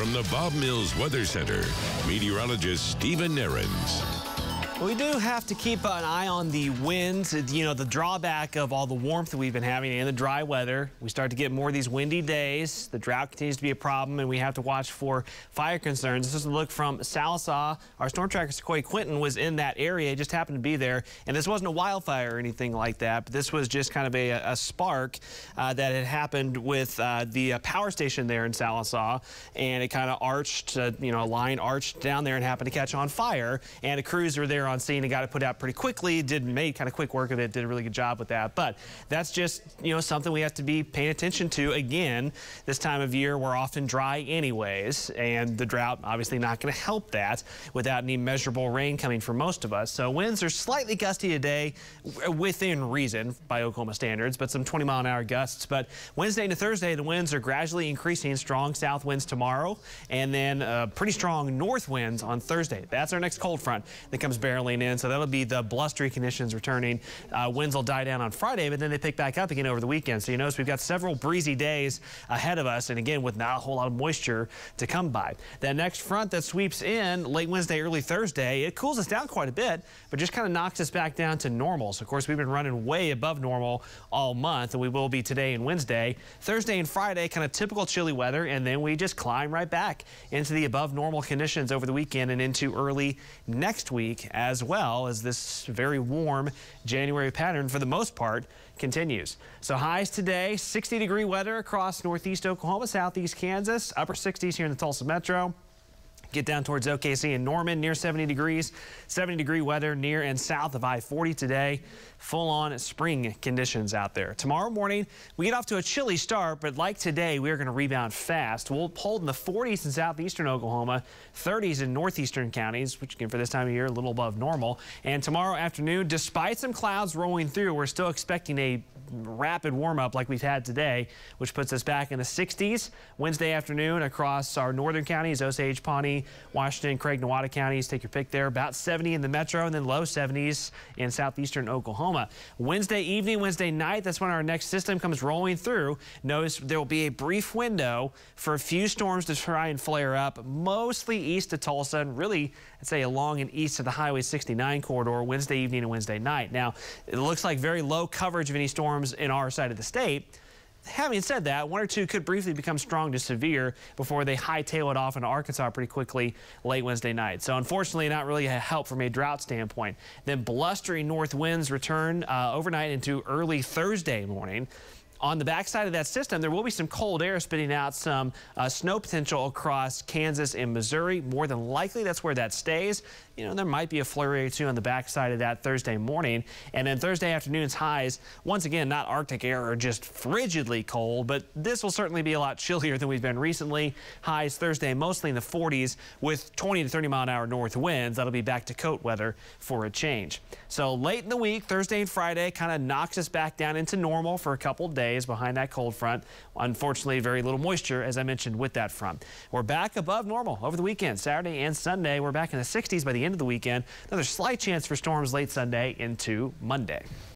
From the Bob Mills Weather Center, meteorologist Stephen Nehrenz. We do have to keep an eye on the winds. You know, the drawback of all the warmth that we've been having and the dry weather. We start to get more of these windy days. The drought continues to be a problem, and we have to watch for fire concerns. This is a look from Sallisaw. Our storm tracker, Sequoia Quinton, was in that area. It just happened to be there. And this wasn't a wildfire or anything like that, but this was just kind of a spark that had happened with the power station there in Sallisaw. And it kind of arched, a line arched down there and happened to catch on fire. And a cruiser there on scene and got it put out pretty quickly. Made kind of quick work of it. Did a really good job with that. But that's just something we have to be paying attention to. Again, this time of year we're often dry anyways, and the drought obviously not going to help that without any measurable rain coming for most of us. So winds are slightly gusty today, within reason by Oklahoma standards, but some 20-mile-an-hour gusts. But Wednesday to Thursday, the winds are gradually increasing. Strong south winds tomorrow, and then pretty strong north winds on Thursday. That's our next cold front that comes barreling in, so that'll be the blustery conditions returning. Winds will die down on Friday, but then they pick back up again over the weekend. So you notice we've got several breezy days ahead of us, and again with not a whole lot of moisture to come by. That next front that sweeps in late Wednesday, early Thursday, it cools us down quite a bit, but just kind of knocks us back down to normal. So of course we've been running way above normal all month, and we will be today and Wednesday. Thursday and Friday, kind of typical chilly weather, and then we just climb right back into the above normal conditions over the weekend and into early next week, as well as this very warm January pattern for the most part continues. So highs today, 60-degree weather across northeast Oklahoma, southeast Kansas, upper 60s here in the Tulsa metro. Get down towards OKC and Norman, near 70 degrees. 70-degree weather near and south of I-40 today. Full-on spring conditions out there. Tomorrow morning, we get off to a chilly start, but like today, we are going to rebound fast. We'll hold in the 40s in southeastern Oklahoma, 30s in northeastern counties, which again for this time of year, a little above normal. And tomorrow afternoon, despite some clouds rolling through, we're still expecting a rapid warm-up like we've had today, which puts us back in the 60s. Wednesday afternoon across our northern counties, Osage, Pawnee, Washington, Craig, Newata counties. Take your pick there. About 70 in the metro, and then low 70s in southeastern Oklahoma. Wednesday evening, Wednesday night, that's when our next system comes rolling through. Notice there will be a brief window for a few storms to try and flare up, mostly east of Tulsa, and really, I'd say along and east of the Highway 69 corridor, Wednesday evening and Wednesday night. Now, it looks like very low coverage of any storms in our side of the state. Having said that, one or two could briefly become strong to severe before they hightail it off into Arkansas pretty quickly late Wednesday night. So unfortunately, not really a help from a drought standpoint. Then blustery north winds return overnight into early Thursday morning. On the backside of that system, there will be some cold air spitting out some snow potential across Kansas and Missouri. More than likely, that's where that stays. There might be a flurry or two on the backside of that Thursday morning. And then Thursday afternoon's highs, once again, not Arctic air or just frigidly cold, but this will certainly be a lot chillier than we've been recently. Highs Thursday mostly in the 40s with 20 to 30 mile an hour north winds. That'll be back to coat weather for a change. So late in the week, Thursday and Friday, kind of knocks us back down into normal for a couple of days behind that cold front. Unfortunately, very little moisture, as I mentioned, with that front. We're back above normal over the weekend. Saturday and Sunday, we're back in the 60s by the end of the weekend. Another slight chance for storms late Sunday into Monday.